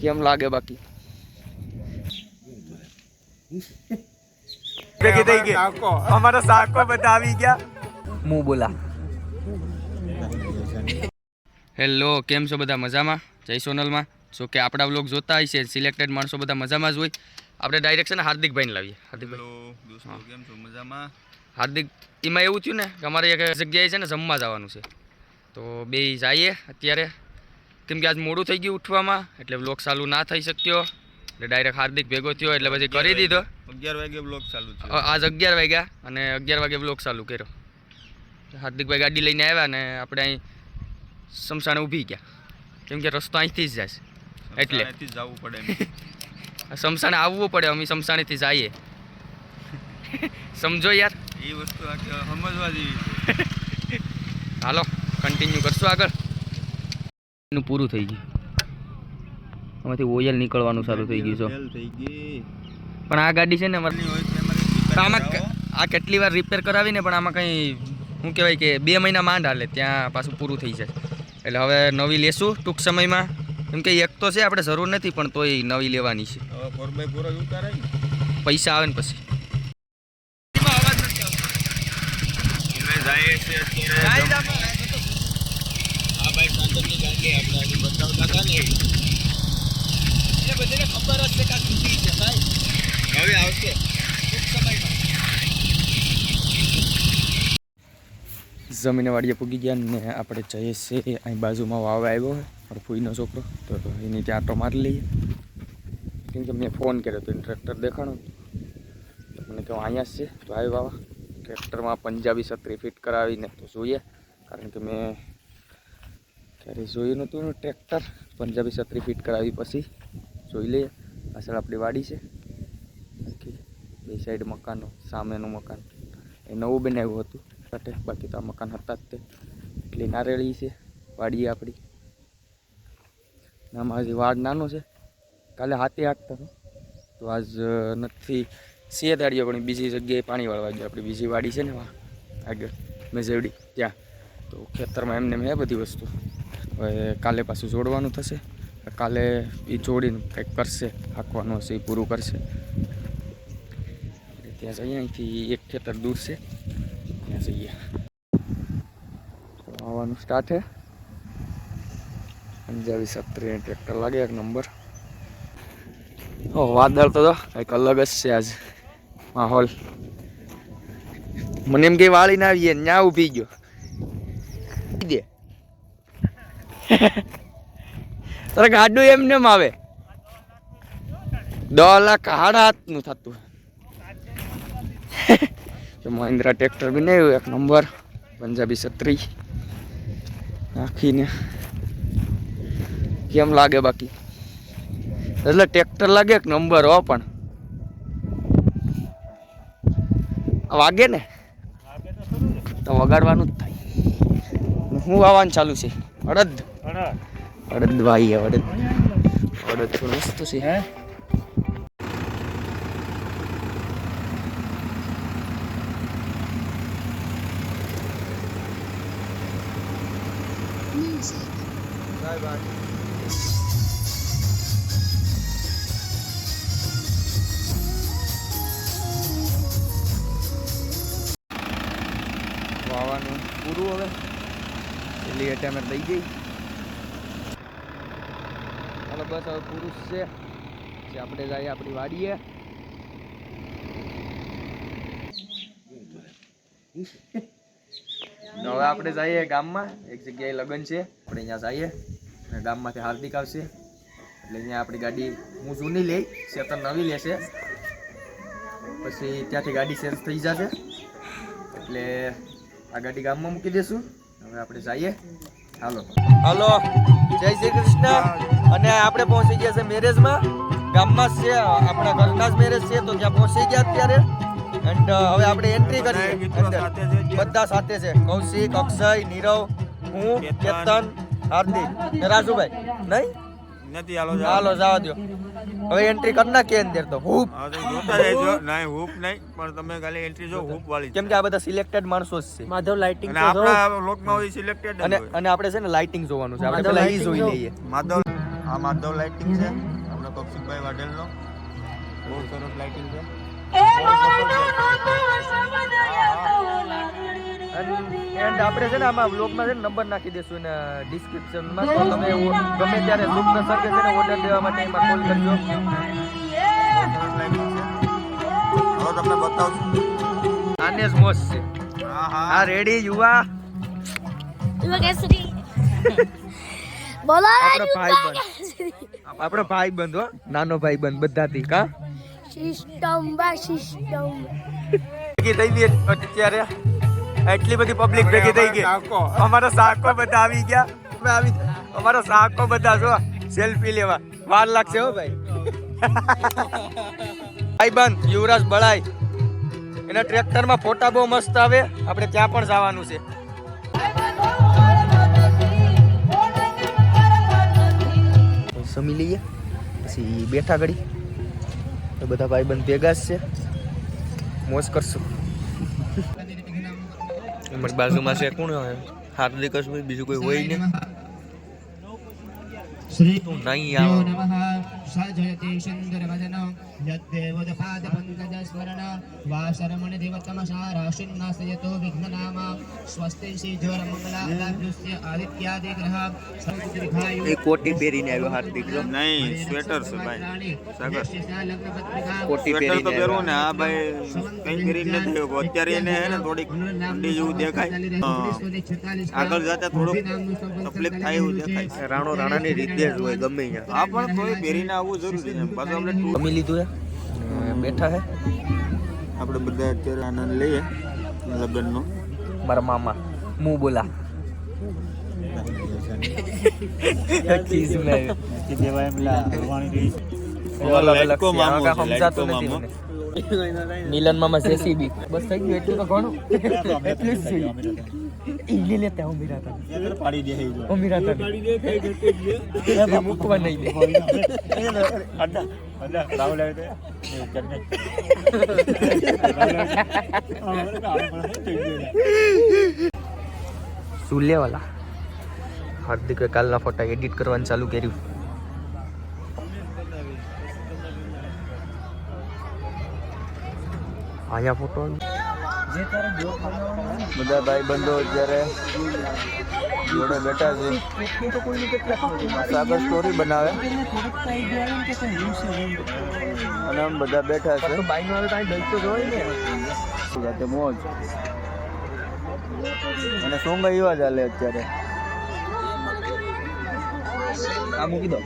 કેમ લાગે બાકી અમારા સાકો બધા આવી ગયા હું બોલા હેલો કેમ છો બધા મજામાં જય સોનલમાં જો કે આપણા વ્લોગ જોતા હોય છે સિલેક્ટેડ માણસો બધા મજામાં જ હોય આપણે ડાયરેક્ટ છે ને હાર્દિકભાઈને લાવીએ હાર્દિકભાઈ કેમ છો મજામાં હાર્દિક એમાં એવું થયું ને કે અમારે એક જગ્યાએ છે ને જમવા જવાનું છે તો બે જઈએ અત્યારે કેમ કે આજ મોડું થઈ ગયું ઉઠવામાં એટલે વ્લોગ ચાલુ ના થઈ શક્યો એટલે ડાયરેક્ટ હાર્દિક ભેગો થયો એટલે પછી કરી દીધો 11 વાગે વ્લોગ ચાલુ છે આજ 11 વાગ્યા અને 11 વાગે વ્લોગ ચાલુ કર્યો હાર્દિકભાઈ ગાડી લઈને આવ્યા ને આપણે અહીં સમસાણે ઊભી ગયા કેમ કે રસ્તો અહીંથી જ જાય એટલે જવું પડે સમસાણે આવવું પડે અમે સમસાણેથી જઈએ સમજો યાર એ વસ્તુ સમજવા જેવી છે હાલો કન્ટિન્યુ કરશું આગળ એનું પૂરું થઈ ગયું આમાંથી ઓઇલ નીકળવાનું ચાલુ થઈ ગયું છે પણ આ ગાડી છે ને આમાં આ કેટલી વાર રિપેર કરાવીને પણ આમાં કંઈ શું કહેવાય કે 2 મહિના માંડ હાલે ત્યાં પાછું પૂરું થઈ જાય એટલે હવે નવી લેશું ટૂંક સમયમાં કેમ કે એક તો છે આપણે જરૂર નથી પણ તોય નવી લેવાની છે પૈસા આવે ને પછી જમીને વાડીએ પૂગી ગયા ને આપણે જઈએ છીએ અહીં બાજુમાં વાવ આવ્યો હોય ફૂઈનો છોકરો તો એની ત્યાં આટો મારી લઈએ કેમ કે મેં ફોન કર્યો તો એને ટ્રેક્ટર દેખાણો તો મને કહું અહીંયા જ છે તો આવ્યો વાવા ટ્રેક્ટરમાં પંજાબી છત્રી ફિટ કરાવીને તો જોઈએ કારણ કે મેં ક્યારે જોયું નહોતું ટ્રેક્ટર પંજાબી છત્રી ફિટ કરાવી પછી જોઈ લઈએ પાછળ આપણી વાડી છે બે સાઈડ મકાનો સામેનું મકાન એ નવું બનાવ્યું હતું બાકી તો આ મકાન હતા જ તે એટલી નારેળી છે વાડી આપણી આમાં હજી વાડ નાનો છે કાલે હાથે હાંકતા તો આજ નથી સે દાડીઓ પણ બીજી જગ્યાએ પાણી વાળવા ગયો આપણી બીજી વાડી છે ને આગળ મેજેવડી ત્યાં તો ખેતરમાં એમને મેં બધી વસ્તુ હવે કાલે પાછું જોડવાનું થશે કાલે એ જોડીને કંઈક કરશે હાંકવાનું હશે એ પૂરું કરશે ત્યાં જઈએ અહીંથી એક ખેતર દૂર છે ત્યાં જઈએ આવવાનું સ્ટાર્ટ છે પંજાબી છત્રી ટ્રેક્ટર લાગે એક નંબર વાદળ તો કંઈક અલગ જ છે આજ માહોલ મને એમ કે વાળી ના આવીએ ન્યા ઊભી ગયો દે તારે ગાડું એમને આવે 10 લાખ હાડા હાથનું થતું મહિન્દ્રા ટ્રેક્ટર બનાવ્યું એક નંબર પંજાબી છત્રી નાખીને કેમ લાગે બાકી એટલે ટ્રેક્ટર લાગે એક નંબર હો પણ વાગે ને તો વગાડવાનું જ થાય હું વાવાનું ચાલુ છે અડદ ભાઈ અડદ થોડું મસ્ત છે વાવાનું પૂરું હવે પેલી એટેમેન્ટ થઈ ગઈ ચાલો બસ હવે પૂરું છે આપણે જઈએ આપણી વાડીએ હવે આપણે જઈએ ગામમાં એક જગ્યાએ લગ્ન છે આપણે અહીંયા જઈએ અને ગામમાંથી હાર્દિક આવશે એટલે અહીંયા આપણી ગાડી હું જૂની લઈ ચેતન નવી લેશે પછી ત્યાંથી ગાડી ચેન્જ થઈ જશે એટલે આ ગાડી ગામમાં મૂકી દઈશું હવે આપણે જઈએ હાલો જય શ્રી કૃષ્ણ અને આપણે પહોંચી ગયા છે મેરેજમાં ગામમાં જ છે આપણા ઘરના જ મેરેજ છે તો ત્યાં પહોંચી ગયા અત્યારે એન્ડ હવે આપણે એન્ટ્રી કરીએ બધા સાથે છે કૌશિક અક્ષય નીરવ હું કેતન હાર્દિક રાજુભાઈ નહીં નથી હાલો જવા દો હવે એન્ટ્રી કરી નાખીએ અંદર તો હૂપ જોતા રહેજો નહીં હૂપ નહીં પણ તમે ખાલી એન્ટ્રી જો હૂપ વાળી કેમ કે આ બધા સિલેક્ટેડ માણસો જ છે માધવ લાઇટિંગ અને આપણા લોકમાં હોય સિલેક્ટેડ અને આપણે છે ને લાઇટિંગ જોવાનું છે આપણે પહેલા ઈ જોઈ લઈએ માધવ આ માધવ લાઇટિંગ છે આપણે કૌશિકભાઈ વાઢેલનો બહુ સરસ લાઇટિંગ છે એન્ડ આપણે છે ને આમાં વ્લોગમાં છે ને નંબર નાખી દઈશું ને ડિસ્ક્રિપ્શનમાં તો તમે ગમે ત્યારે શુભ પ્રસંગે છે ને ઓર્ડર દેવા માટે એમાં કોલ કરજો સરસ લાઇટિંગ છે હવે તમને બતાવશું આને જ મોજ છે હા હા આ રેડી યુવા બોલો આપણો ભાઈ બંધ હો નાનો ભાઈ બંધ બધાથી કા સિસ્ટમ બા સિસ્ટમ ભેગી થઈ ગઈ અત્યારે એટલી બધી પબ્લિક ભેગી થઈ ગઈ અમારા સાકો બધા આવી ગયા અમારા સાકો બધા જો સેલ્ફી લેવા વાર લાગશે હો ભાઈ ભાઈ બંધ યુવરાજ બળાઈ એના ટ્રેક્ટરમાં ફોટા બહુ મસ્ત આવે આપણે ત્યાં પણ જવાનું છે સમી લઈએ પછી બેઠા ઘડી તો બધા ભાઈ બંધ ભેગા જ છે મોજ કરશું અમારી બાજુમાં છે કોણ હાર્દિક જ હોય બીજું કોઈ હોય નહીં શ્રી નહીં આવો નમઃ સજયતે સુંદરવદન યદ્દેવદપાદ પંકજ સ્મરણ વાસરમણ દેવતમસા રાશિન્નાસયતો વિઘ્નનામ સ્વસ્તિ શ્રીજોર મંગલાદાભ્યુસ્ય આદિત્યાદિ ગ્રહ સર્વદીર્ઘાયુ એ કોટી પહેરીને આવ્યો હાર્દિક જો નહીં સ્વેટર છે ભાઈ સાગર કોટી સ્વેટર તો પહેરીને પહેરવું ને આ ભાઈ કઈ પહેરીને નથી આવ્યો. અત્યારે એને હે ને થોડીક ઠંડી જેવું દેખાય આગળ જતા થોડુંક તકલીફ થાય એવું દેખાય રાણો રાણાની રીતે જ હોય ગમે ત્યાં હા પણ તોય પહેરીને આવવું જરૂરી છે પાછું આપણે જમી લીધું હે ને બેઠા હે આપણે બધા અત્યારે આનંદ લઈએ લગ્નનો મારા મામા મું બોલા ચીઝ મેં લાઈકો મામો છે, સમજાતું લાઈકો નથી મામો. મને. મિલન મામા જેસીબી બસ થઈ ગયું એટલું તો ઘણું એટલું જ જોઈએ ઈ લેતા ઉમીરાતા ઉમીરાતા મૂકવા નહીં દે શું લેવાલા હાર્દિકે કાલના ફોટા એડિટ કરવાનું ચાલુ કર્યું અહીંયા ફોટો બધા ભાઈ બંધો અત્યારે જોડે બેઠા છે સાગર સ્ટોરી બનાવે અને આમ બધા બેઠા છે જાતે મોજ અને સોંગ એવા ચાલે અત્યારે આ મૂકી દો